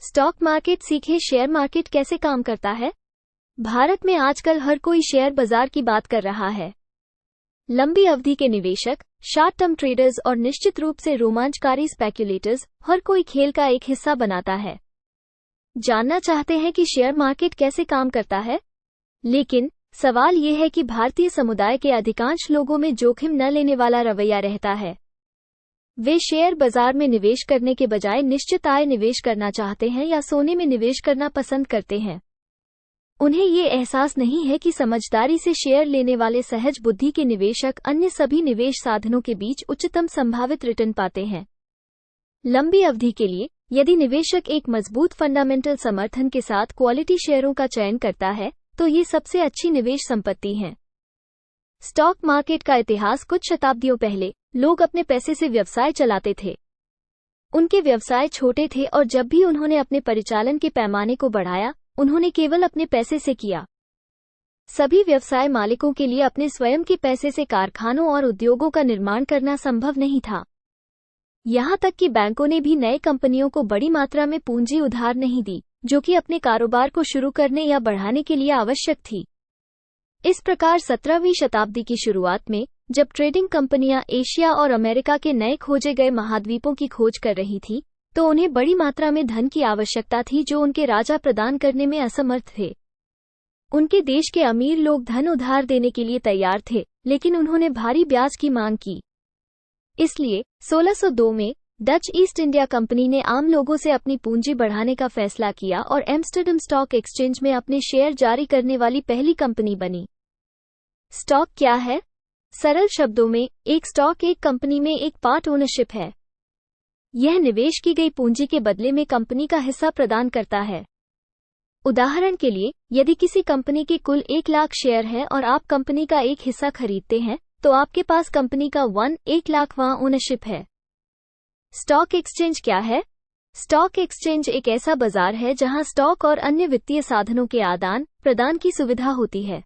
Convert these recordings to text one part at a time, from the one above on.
Stock market सीखे। Share market कैसे काम करता है। भारत में आजकल हर कोई शेयर बाजार की बात कर रहा है। लंबी अवधि के निवेशक, शॉर्ट टर्म ट्रेडर्स और निश्चित रूप से रोमांचकारी स्पेक्युलेटर्स हर कोई खेल का एक हिस्सा बनाता है। जानना चाहते हैं कि शेयर मार्केट कैसे काम करता है, लेकिन सवाल यह है कि भारतीय समुदाय के अधिकांश लोगों में जोखिम न लेने वाला रवैया रहता है। वे शेयर बाजार में निवेश करने के बजाय निश्चित आय निवेश करना चाहते हैं या सोने में निवेश करना पसंद करते हैं। उन्हें ये एहसास नहीं है कि समझदारी से शेयर लेने वाले सहज बुद्धि के निवेशक अन्य सभी निवेश साधनों के बीच उच्चतम संभावित रिटर्न पाते हैं। लंबी अवधि के लिए, यदि निवेशक एक मजबूत फंडामेंटल समर्थन के साथ क्वालिटी शेयरों का चयन करता है, तो ये सबसे अच्छी निवेश संपत्ति हैं। स्टॉक मार्केट का इतिहास। कुछ शताब्दियों पहले लोग अपने पैसे से व्यवसाय चलाते थे। उनके व्यवसाय छोटे थे और जब भी उन्होंने अपने परिचालन के पैमाने को बढ़ाया, उन्होंने केवल अपने पैसे से किया। सभी व्यवसाय मालिकों के लिए अपने स्वयं के पैसे से कारखानों और उद्योगों का निर्माण करना संभव नहीं था। यहां तक कि बैंकों ने भी नए कंपनियों को बड़ी मात्रा में पूंजी उधार नहीं दी, जो कि अपने कारोबार को शुरू करने या बढ़ाने के लिए आवश्यक थी। इस प्रकार 17वीं शताब्दी की शुरुआत में, जब ट्रेडिंग कंपनियां एशिया और अमेरिका के नए खोजे गए महाद्वीपों की खोज कर रही थीं, तो उन्हें बड़ी मात्रा में धन की आवश्यकता थी जो उनके राजा प्रदान करने में असमर्थ थे। उनके देश के अमीर लोग धन उधार देने के लिए तैयार थे, लेकिन उन्होंने भारी ब्याज की मांग की। इसलिए 1602 में डच ईस्ट इंडिया कंपनी ने आम लोगों से अपनी पूंजी बढ़ाने का फैसला किया और एम्स्टर्डम स्टॉक एक्सचेंज में अपने शेयर जारी करने वाली पहली कंपनी बनी। स्टॉक क्या है? सरल शब्दों में, एक स्टॉक एक कंपनी में एक पार्ट ओनरशिप है। यह निवेश की गई पूंजी के बदले में कंपनी का हिस्सा प्रदान करता है। उदाहरण के लिए, यदि किसी कंपनी के कुल 1 लाख शेयर है और आप कंपनी का एक हिस्सा खरीदते हैं, तो आपके पास कंपनी का 1 लाखवां ओनरशिप है। स्टॉक एक्सचेंज क्या है? स्टॉक एक्सचेंज एक ऐसा बाजार है जहां स्टॉक और अन्य वित्तीय साधनों के आदान प्रदान की सुविधा होती है।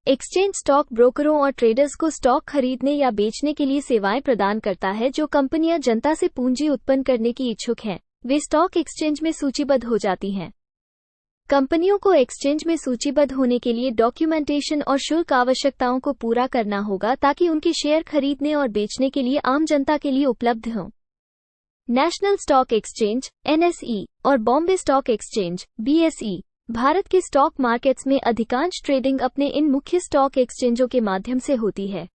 एक्सचेंज स्टॉक ब्रोकरों और ट्रेडर्स को स्टॉक खरीदने या बेचने के लिए सेवाएं प्रदान करता है। जो कंपनियां जनता से पूंजी उत्पन्न करने की इच्छुक हैं, वे स्टॉक एक्सचेंज में सूचीबद्ध हो जाती हैं। कंपनियों को एक्सचेंज में सूचीबद्ध होने के लिए डॉक्यूमेंटेशन और शुल्क आवश्यकताओं को पूरा करना होगा ताकि उनके शेयर खरीदने और बेचने के लिए आम जनता के लिए उपलब्ध हों। नेशनल स्टॉक एक्सचेंज (NSE) और Bombay stock exchange (BSE) Bharat के स्टॉक मार्केट्स में अधिकांश ट्रेडिंग अपने इन मुख्य स्टॉक एक्सचेंजों के माध्यम से होती है।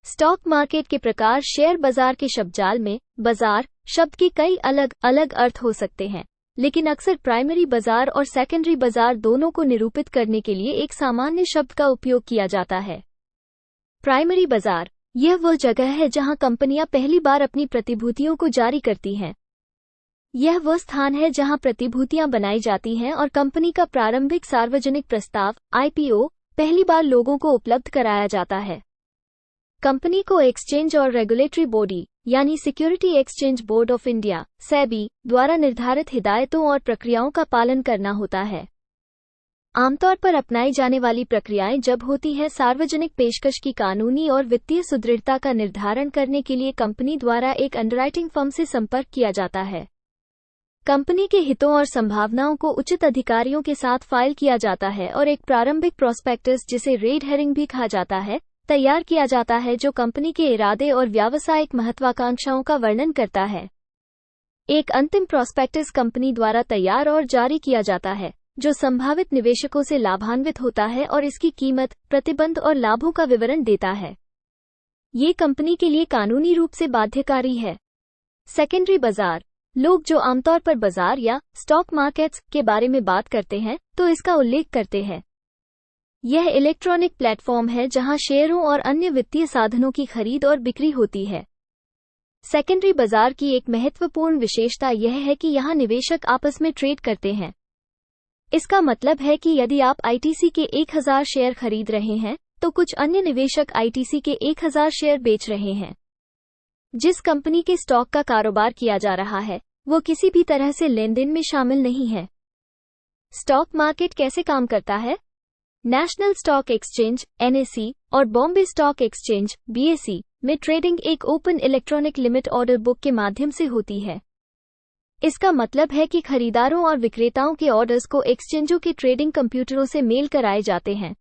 स्टॉक मार्केट के प्रकार। शेयर बाजार के शब्दजाल में बाजार शब्द के कई अलग अलग अर्थ हो सकते हैं, लेकिन अक्सर प्राइमरी बाजार और सेकेंडरी बाजार दोनों को निरूपित करने के लिए एक सामान्य शब्द का उपयोग किया जाता है। प्राइमरी बाजार यह वह जगह है जहां कंपनियां पहली बार अपनी प्रतिभूतियों को जारी करती हैं। यह वह स्थान है जहां प्रतिभूतियां बनाई जाती हैं और कंपनी का प्रारंभिक सार्वजनिक प्रस्ताव (IPO) पहली बार लोगों को उपलब्ध कराया जाता है। कंपनी को एक्सचेंज और रेगुलेटरी बॉडी यानी security exchange board of India (SEBI) द्वारा निर्धारित हिदायतों और प्रक्रियाओं का पालन करना होता है। आमतौर पर अपनाई जाने वाली प्रक्रियाएं जब होती हैं, सार्वजनिक पेशकश की कानूनी और वित्तीय सुदृढ़ता का निर्धारण करने के लिए कंपनी द्वारा एक अंडरराइटिंग फर्म से संपर्क किया जाता है। कंपनी के हितों और संभावनाओं को उचित अधिकारियों के साथ फाइल किया जाता है और एक प्रारंभिक प्रोस्पेक्टस, जिसे रेड हेरिंग भी कहा जाता है, तैयार किया जाता है जो कंपनी के इरादे और व्यावसायिक महत्वाकांक्षाओं का वर्णन करता है। एक अंतिम प्रोस्पेक्टस कंपनी द्वारा तैयार और जारी किया जाता है, जो संभावित निवेशकों से लाभान्वित होता है और इसकी कीमत, प्रतिबंध और लाभों का विवरण देता है। ये कंपनी के लिए कानूनी रूप से बाध्यकारी है। सेकेंडरी बाजार। लोग जो आमतौर पर बाजार या स्टॉक मार्केट्स के बारे में बात करते हैं, तो इसका उल्लेख करते हैं। यह इलेक्ट्रॉनिक प्लेटफॉर्म है जहां शेयरों और अन्य वित्तीय साधनों की खरीद और बिक्री होती है। सेकेंडरी बाजार की एक महत्वपूर्ण विशेषता यह है कि यहां निवेशक आपस में ट्रेड करते हैं। इसका मतलब है कि यदि आप ITC के 1000 शेयर खरीद रहे हैं, तो कुछ अन्य निवेशक ITC के 1000 शेयर बेच रहे हैं। जिस कंपनी के स्टॉक का कारोबार किया जा रहा है, वो किसी भी तरह से लेनदेन में शामिल नहीं है। स्टॉक मार्केट कैसे काम करता है? नेशनल स्टॉक एक्सचेंज (NSE) और बॉम्बे स्टॉक एक्सचेंज (BSE) में ट्रेडिंग एक open electronic limit order book के माध्यम से होती है। इसका मतलब है कि खरीदारों और विक्रेताओं के ऑर्डर्स को एक्सचेंजों के ट्रेडिंग कंप्यूटरों से मेल कराए जाते हैं।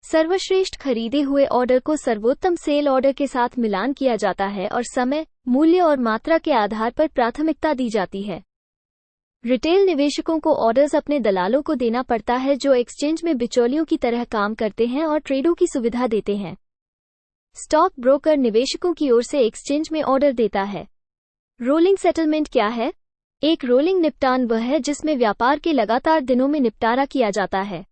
सर्वश्रेष्ठ खरीदे हुए ऑर्डर को सर्वोत्तम सेल ऑर्डर के साथ मिलान किया जाता है और समय, मूल्य और मात्रा के आधार पर प्राथमिकता दी जाती है। रिटेल निवेशकों को ऑर्डर्स अपने दलालों को देना पड़ता है जो एक्सचेंज में बिचौलियों की तरह काम करते हैं और ट्रेडों की सुविधा देते हैं। स्टॉक ब्रोकर निवेशकों की ओर से एक्सचेंज में ऑर्डर देता है। रोलिंग सेटलमेंट क्या है? एक रोलिंग निपटान वह है जिसमें व्यापार के लगातार दिनों में निपटारा किया जाता है।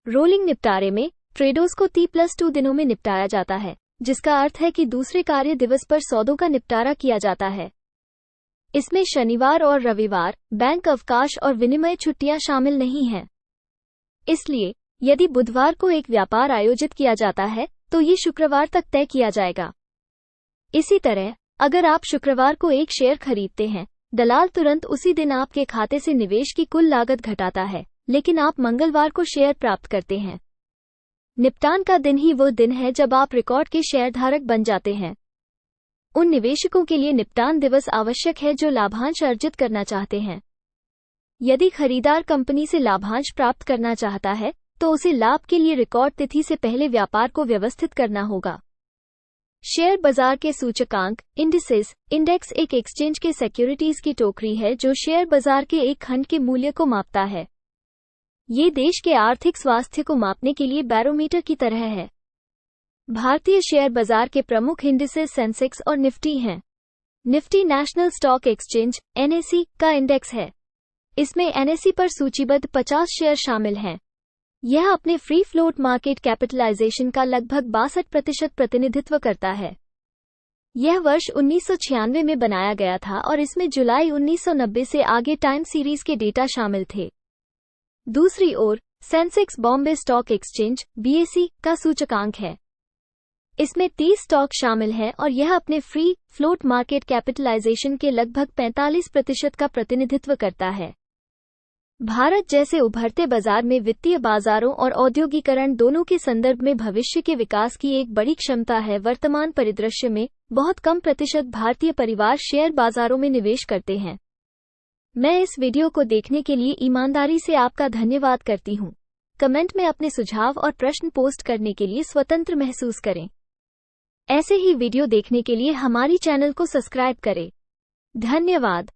रोलिंग निपटारे में ट्रेडों को T+2 दिनों में निपटाया जाता है, जिसका अर्थ है कि दूसरे कार्य दिवस पर सौदों का निपटारा किया जाता है। इसमें शनिवार और रविवार, बैंक अवकाश और विनिमय छुट्टियां शामिल नहीं हैं। इसलिए यदि बुधवार को एक व्यापार आयोजित किया जाता है तो ये शुक्रवार तक तय किया जाएगा। इसी तरह अगर आप शुक्रवार को एक शेयर खरीदते हैं, दलाल तुरंत उसी दिन आपके खाते से निवेश की कुल लागत घटाता है, लेकिन आप मंगलवार को शेयर प्राप्त करते हैं। निपटान का दिन ही वो दिन है जब आप रिकॉर्ड के शेयरधारक बन जाते हैं। उन निवेशकों के लिए निपटान दिवस आवश्यक है जो लाभांश अर्जित करना चाहते हैं। यदि खरीदार कंपनी से लाभांश प्राप्त करना चाहता है तो उसे लाभ के लिए रिकॉर्ड तिथि से पहले व्यापार को व्यवस्थित करना होगा। शेयर बाजार के सूचकांक इंडेक्स एक एक्सचेंज के सिक्योरिटीज की टोकरी है जो शेयर बाजार के एक खंड के मूल्य को मापता है। ये देश के आर्थिक स्वास्थ्य को मापने के लिए बैरोमीटर की तरह है। भारतीय शेयर बाजार के प्रमुख इंडिसेस सेंसेक्स और निफ्टी हैं। Nifty national stock exchange (NSE) का इंडेक्स है। इसमें NSE पर सूचीबद्ध 50 शेयर शामिल हैं। यह अपने फ्री फ्लोट मार्केट कैपिटलाइजेशन का लगभग 62% प्रतिनिधित्व करता है। यह वर्ष 1996 में बनाया गया था और इसमें जुलाई 1990 से आगे टाइम सीरीज के डेटा शामिल थे। दूसरी ओर Sensex Bombay stock exchange (BSE) का सूचकांक है। इसमें 30 स्टॉक शामिल हैं और यह अपने फ्री फ्लोट मार्केट कैपिटलाइजेशन के लगभग 45% का प्रतिनिधित्व करता है। भारत जैसे उभरते बाजार में वित्तीय बाजारों और औद्योगिकरण दोनों के संदर्भ में भविष्य के विकास की एक बड़ी क्षमता है। वर्तमान परिदृश्य में बहुत कम प्रतिशत भारतीय परिवार शेयर बाजारों में निवेश करते हैं। मैं इस वीडियो को देखने के लिए ईमानदारी से आपका धन्यवाद करती हूँ। कमेंट में अपने सुझाव और प्रश्न पोस्ट करने के लिए स्वतंत्र महसूस करें। ऐसे ही वीडियो देखने के लिए हमारी चैनल को सब्सक्राइब करें। धन्यवाद।